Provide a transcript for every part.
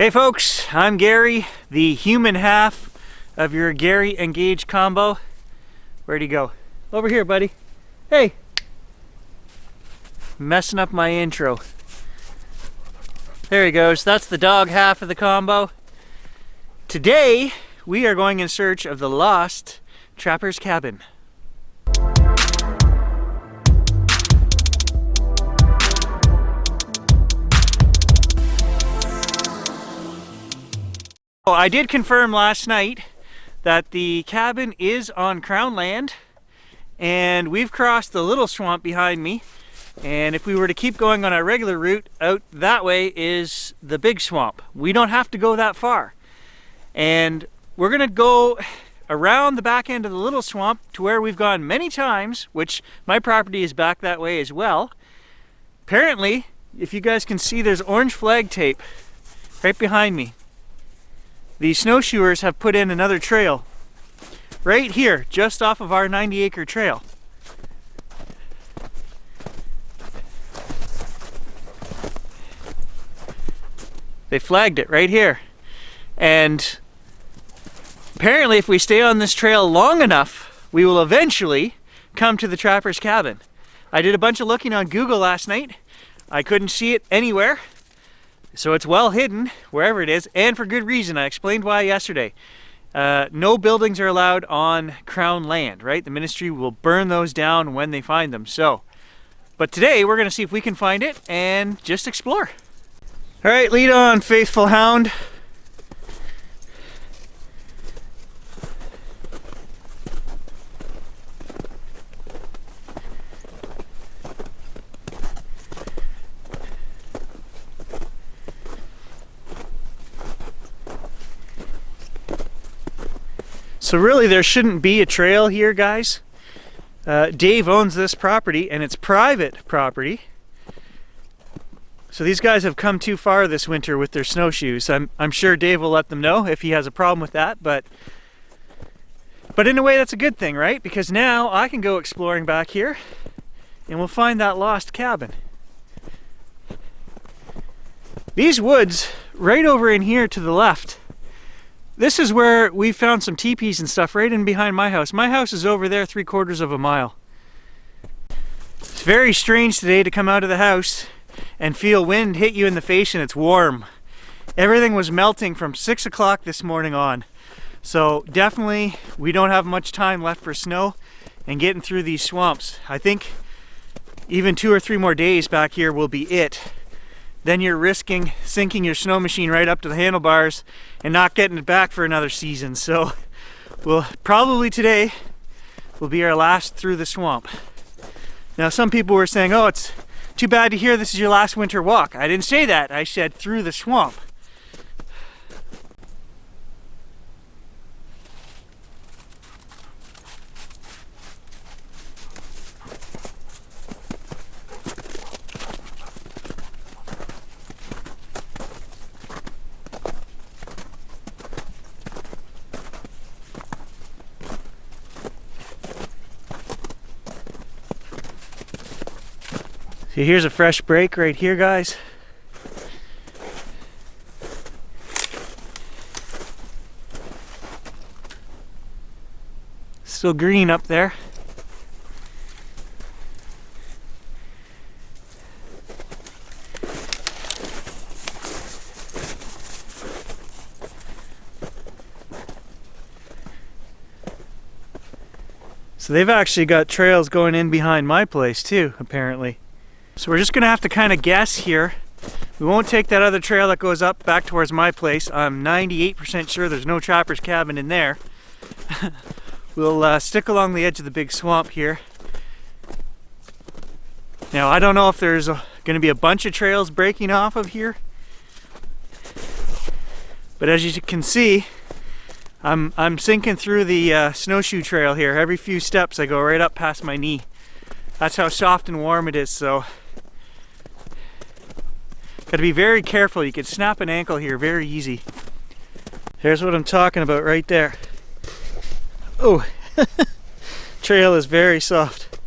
Hey folks, I'm Gary, the human half of your Gary and Gage combo. Where'd he go? Over here, buddy. Hey! Messing up my intro. There he goes. That's the dog half of the combo. Today, we are going in search of the lost trapper's cabin. I did confirm last night that the cabin is on Crown land, and we've crossed the little swamp behind me, and if we were to keep going on our regular route, out that way is the big swamp. We don't have to go that far, and we're gonna go around the back end of the little swamp to where we've gone many times, which my property is back that way as well. Apparently, if you guys can see, there's orange flag tape right behind me. The snowshoers have put in another trail right here, just off of our 90-acre trail. They flagged it right here. And apparently if we stay on this trail long enough, we will eventually come to the trapper's cabin. I did a bunch of looking on Google last night. I couldn't see it anywhere. So it's well hidden, wherever it is, and for good reason. I explained why yesterday. No buildings are allowed on Crown land, right? The ministry will burn those down when they find them. But today we're gonna see if we can find it and just explore. All right, lead on, faithful hound. So really there shouldn't be a trail here, guys. Dave owns this property and it's private property. So these guys have come too far this winter with their snowshoes. I'm sure Dave will let them know if he has a problem with that, but in a way that's a good thing, right? Because now I can go exploring back here and we'll find that lost cabin. These woods right over in here to the left, this is where we found some teepees and stuff right in behind my house. My house is over there 3/4 of a mile. It's very strange today to come out of the house and feel wind hit you in the face and it's warm. Everything was melting from 6 o'clock this morning on. So definitely we don't have much time left for snow and getting through these swamps. I think even 2 or 3 more days back here will be it. Then you're risking sinking your snow machine right up to the handlebars and not getting it back for another season. So we'll probably today will be our last through the swamp. Now some people were saying, oh, it's too bad to hear this is your last winter walk. I didn't say that. I said through the swamp. See, here's a fresh break right here, guys. Still green up there. So they've actually got trails going in behind my place too, apparently. So we're just gonna have to kind of guess here. We won't take that other trail that goes up back towards my place. I'm 98% sure there's no trapper's cabin in there. We'll stick along the edge of the big swamp here. Now I don't know if there's gonna be a bunch of trails breaking off of here, but as you can see, I'm sinking through the snowshoe trail here. Every few steps I go right up past my knee. That's how soft and warm it is, so gotta be very careful. You could snap an ankle here very easy. Here's what I'm talking about right there. Oh, trail is very soft.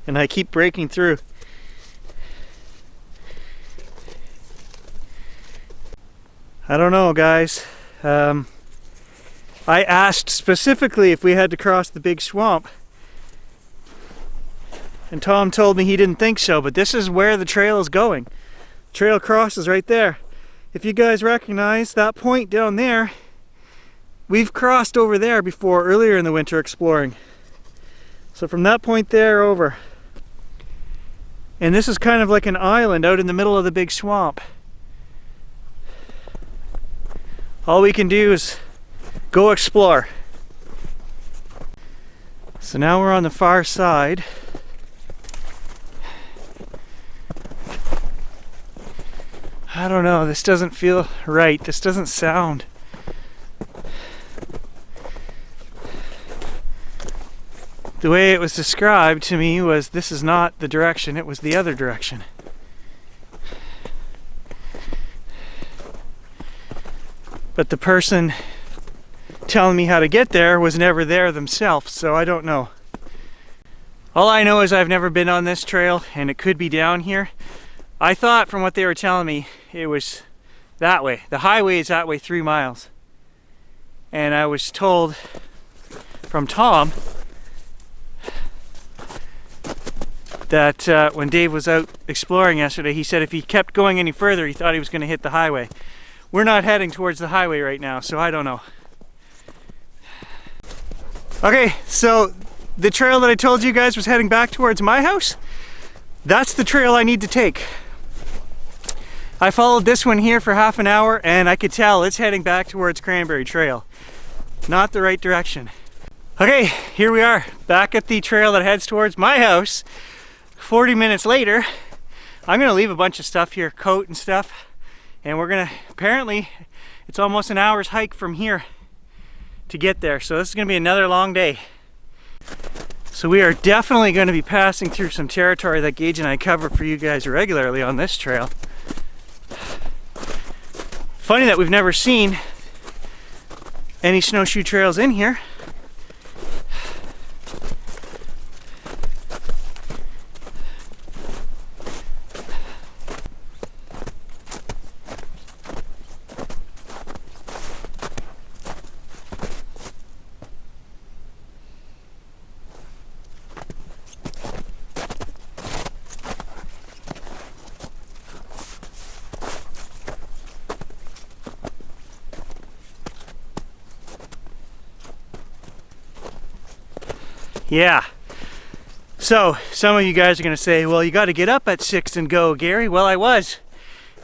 And I keep breaking through. I don't know, guys. I asked specifically if we had to cross the big swamp, and Tom told me he didn't think so, but this is where the trail is going. Trail crosses right there. If you guys recognize that point down there, we've crossed over there before earlier in the winter exploring. So from that point there over. And this is kind of like an island out in the middle of the big swamp. All we can do is go explore. So now we're on the far side. I don't know, this doesn't feel right. This doesn't sound. The way it was described to me was this is not the direction, it was the other direction. But the person telling me how to get there was never there themselves, so I don't know. All I know is I've never been on this trail and it could be down here. I thought from what they were telling me it was that way. The highway is that way 3 miles. And I was told from Tom that when Dave was out exploring yesterday, he said if he kept going any further, he thought he was going to hit the highway. We're not heading towards the highway right now, so I don't know. Okay, so the trail that I told you guys was heading back towards my house, that's the trail I need to take. I followed this one here for half an hour and I could tell it's heading back towards Cranberry Trail. Not the right direction. Okay, here we are, back at the trail that heads towards my house. 40 minutes later, I'm gonna leave a bunch of stuff here, coat and stuff, and we're gonna, apparently, it's almost an hour's hike from here to get there. So this is gonna be another long day. So we are definitely gonna be passing through some territory that Gage and I cover for you guys regularly on this trail. Funny that we've never seen any snowshoe trails in here. Yeah, so some of you guys are gonna say, well, you got to get up at 6 and go, Gary. Well, I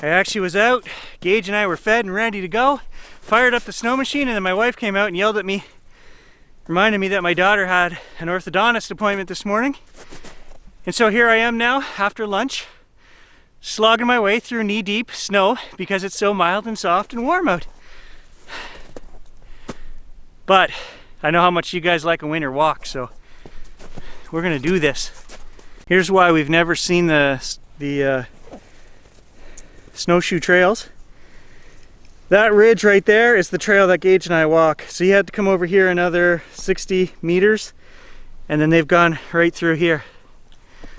actually was out. Gage and I were fed and ready to go, fired up the snow machine, and then my wife came out and yelled at me, reminded me that my daughter had an orthodontist appointment this morning. And so here I am now after lunch, slogging my way through knee-deep snow because it's so mild and soft and warm out. But I know how much you guys like a winter walk, so we're gonna do this. Here's why we've never seen the snowshoe trails. That ridge right there is the trail that Gage and I walk. So you had to come over here another 60 meters, and then they've gone right through here.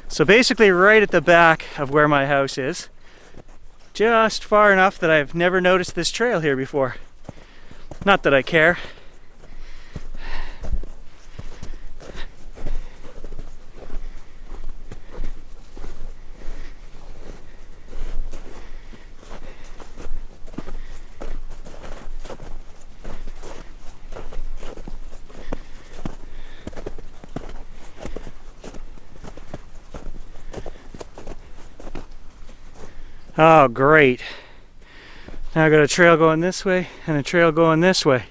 So basically right at the back of where my house is, just far enough that I've never noticed this trail here before. Not that I care. Oh, great. Now I got a trail going this way and a trail going this way.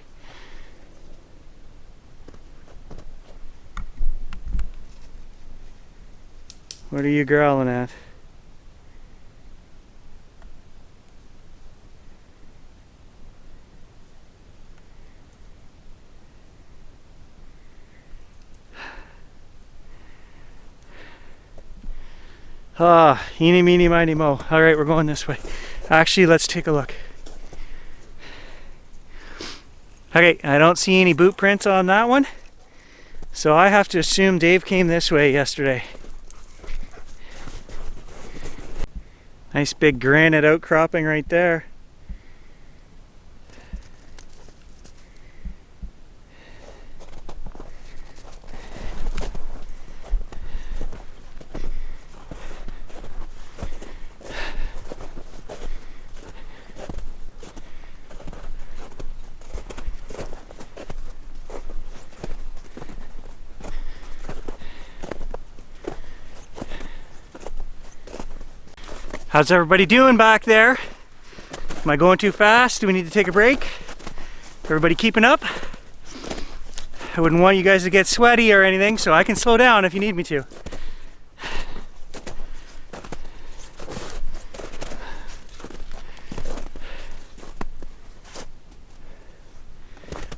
What are you growling at? Ah, eeny, meeny, miny, mo. All right, we're going this way. Actually, let's take a look. Okay, I don't see any boot prints on that one. So I have to assume Dave came this way yesterday. Nice big granite outcropping right there. How's everybody doing back there? Am I going too fast? Do we need to take a break? Everybody keeping up? I wouldn't want you guys to get sweaty or anything, so I can slow down if you need me to.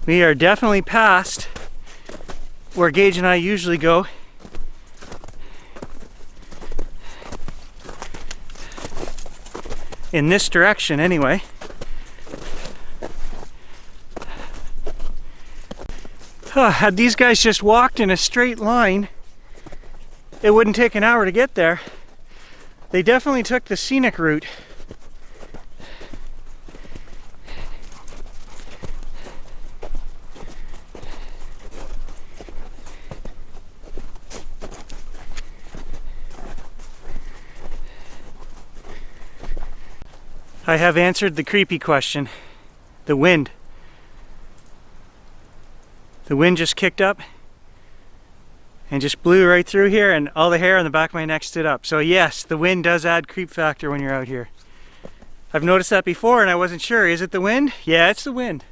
We are definitely past where Gage and I usually go. In this direction, anyway. Had these guys just walked in a straight line, it wouldn't take an hour to get there. They definitely took the scenic route. I have answered the creepy question. The wind. The wind just kicked up and just blew right through here, and all the hair on the back of my neck stood up. So yes, the wind does add creep factor when you're out here. I've noticed that before and I wasn't sure. Is it the wind? Yeah, it's the wind.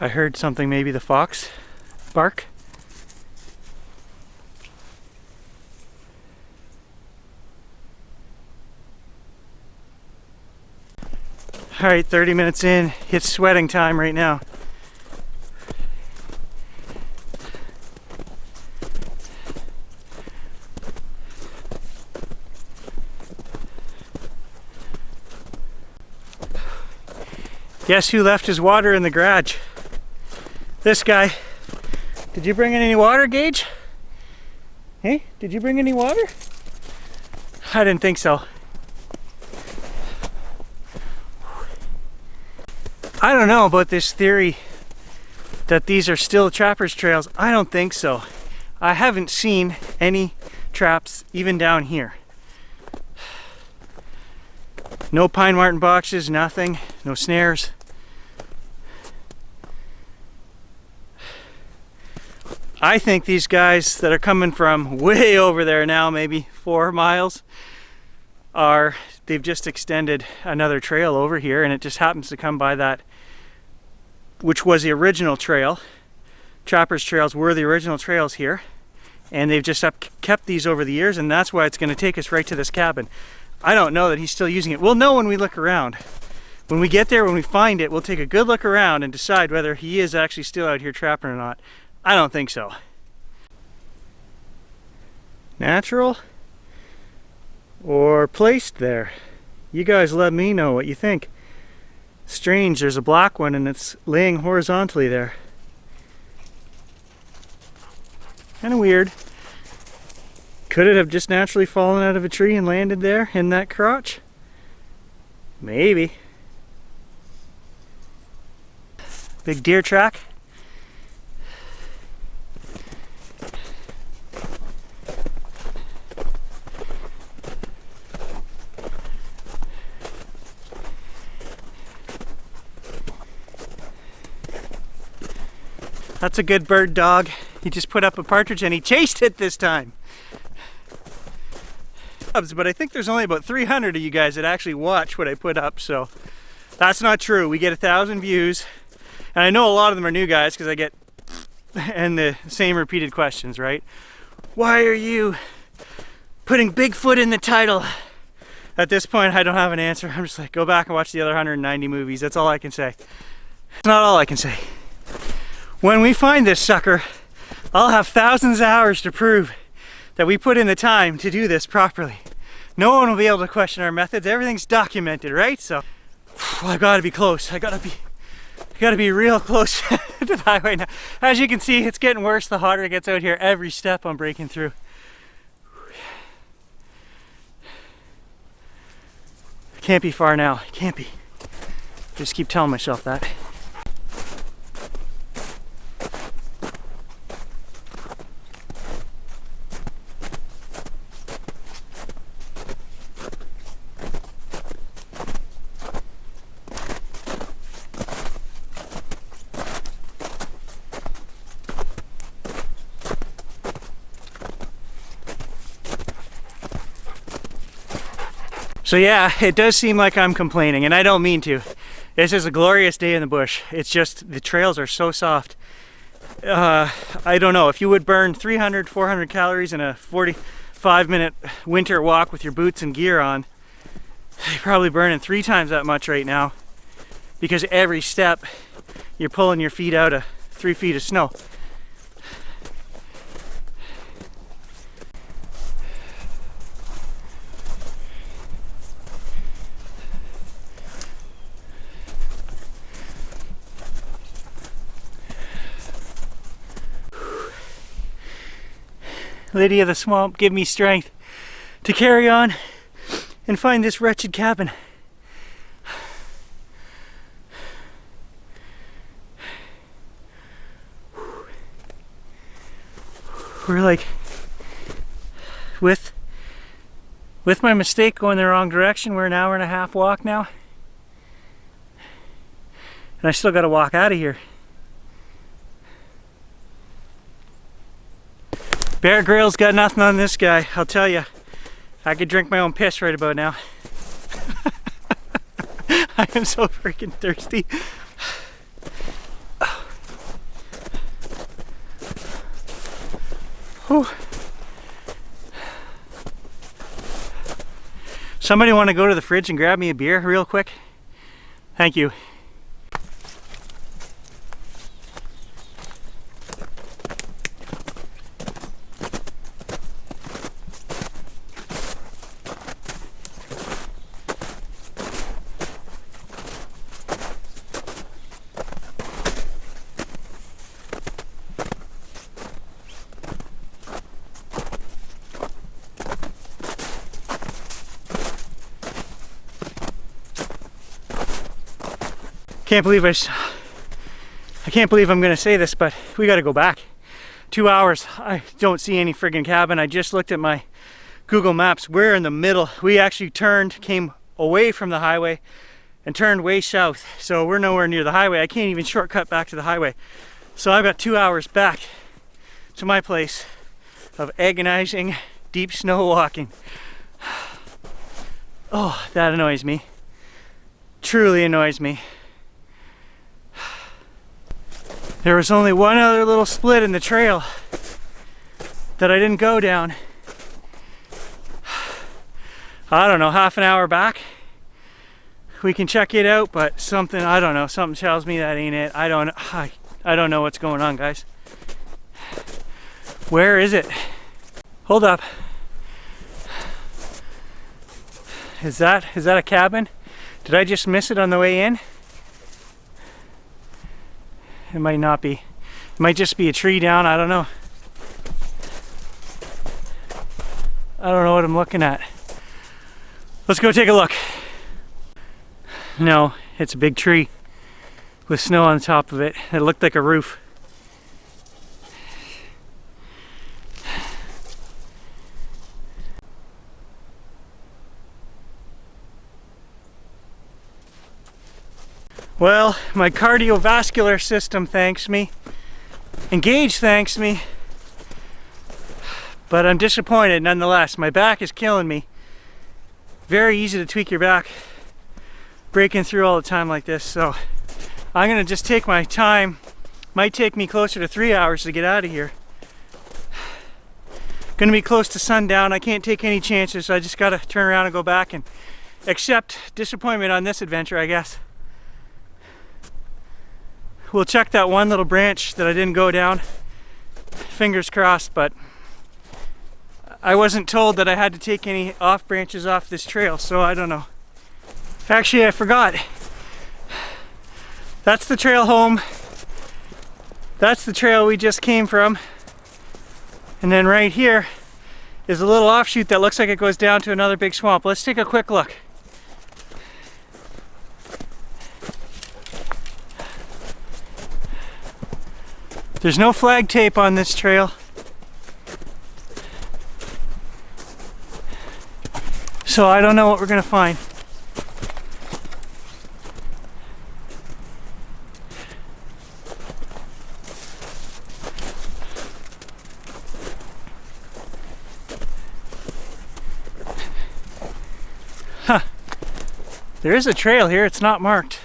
I heard something, maybe the fox bark. All right, 30 minutes in, it's sweating time right now. Guess who left his water in the garage? This guy. Did you bring in any water, Gage? Hey, did you bring any water? I didn't think so. I don't know about this theory that these are still trappers' trails. I don't think so. I haven't seen any traps even down here. No pine marten boxes, nothing, no snares. I think these guys that are coming from way over there now, maybe 4 miles, they've just extended another trail over here, and it just happens to come by that, which was the original trail. Trappers trails were the original trails here, and they've just kept these over the years, and that's why it's going to take us right to this cabin. I don't know that he's still using it. We'll know when we look around. When we get there, when we find it, we'll take a good look around and decide whether he is actually still out here trapping or not. I don't think so. Natural or placed there? You guys let me know what you think. Strange, there's a black one and it's laying horizontally there. Kind of weird. Could it have just naturally fallen out of a tree and landed there in that crotch? Maybe. Big deer track. That's a good bird dog. He just put up a partridge and he chased it this time. subs, but I think there's only about 300 of you guys that actually watch what I put up, so that's not true. We get 1,000 views, and I know a lot of them are new guys because I get and the same repeated questions, right? Why are you putting Bigfoot in the title? At this point, I don't have an answer. I'm just like, go back and watch the other 190 movies. That's all I can say. It's not all I can say. When we find this sucker, I'll have thousands of hours to prove that we put in the time to do this properly. No one will be able to question our methods. Everything's documented, right? So, I gotta be close. I gotta be real close to the highway now. As you can see, it's getting worse the hotter it gets out here. Every step I'm breaking through. Can't be far now. Can't be. Just keep telling myself that. So yeah, it does seem like I'm complaining, and I don't mean to. This is a glorious day in the bush. It's just the trails are so soft. I don't know, if you would burn 300, 400 calories in a 45-minute winter walk with your boots and gear on, you're probably burning 3 times that much right now, because every step you're pulling your feet out of 3 feet of snow. Lady of the swamp, give me strength to carry on and find this wretched cabin. We're like, with my mistake going the wrong direction, we're an hour and a half walk now. And I still gotta walk out of here. Bear Grylls got nothing on this guy, I'll tell you. I could drink my own piss right about now. I am so freaking thirsty. Whew. Somebody want to go to the fridge and grab me a beer real quick? Thank you. I can't believe I'm gonna say this, but we gotta go back. 2 hours. I don't see any friggin' cabin. I just looked at my Google Maps. We're in the middle. We actually came away from the highway and turned way south. So we're nowhere near the highway. I can't even shortcut back to the highway. So I've got 2 hours back to my place of agonizing deep snow walking. Oh, that annoys me. Truly annoys me. There was only one other little split in the trail that I didn't go down. I don't know, half an hour back. We can check it out, but something, I don't know, something tells me that ain't it. I don't know what's going on, guys. Where is it? Hold up. Is that a cabin? Did I just miss it on the way in? It might not be. It might just be a tree down, I don't know. I don't know what I'm looking at. Let's go take a look. No, it's a big tree with snow on top of it. It looked like a roof. Well, my cardiovascular system thanks me. Engage thanks me. But I'm disappointed nonetheless. My back is killing me. very easy to tweak your back breaking through all the time like this. So I'm gonna just take my time. Might take me closer to 3 hours to get out of here. Gonna be close to sundown. I can't take any chances, so I just gotta turn around and go back and accept disappointment on this adventure, I guess. We'll check that one little branch that I didn't go down. Fingers crossed, but I wasn't told that I had to take any off branches off this trail, so I don't know. Actually, I forgot. That's the trail home. That's the trail we just came from. And then right here is a little offshoot that looks like it goes down to another big swamp. Let's take a quick look. There's no flag tape on this trail. So I don't know what we're gonna find. Huh. There is a trail here, it's not marked.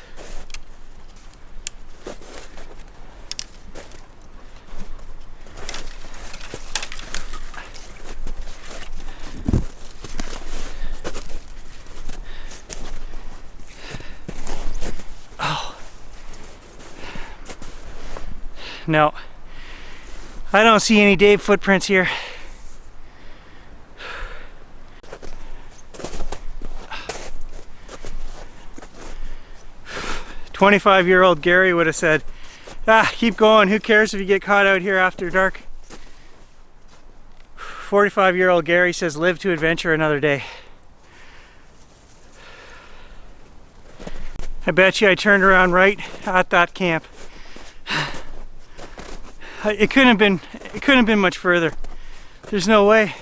No, I don't see any Dave footprints here. "25-year-old Gary would have said, keep going, who cares if you get caught out here after dark." 45-year-old Gary says, live to adventure another day. I bet you I turned around right at that camp. It couldn't have been much further. There's no way.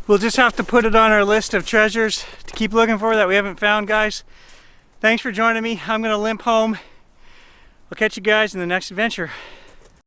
We'll just have to put it on our list of treasures to keep looking for that we haven't found, guys. Thanks for joining me. I'm gonna limp home. I'll catch you guys in the next adventure.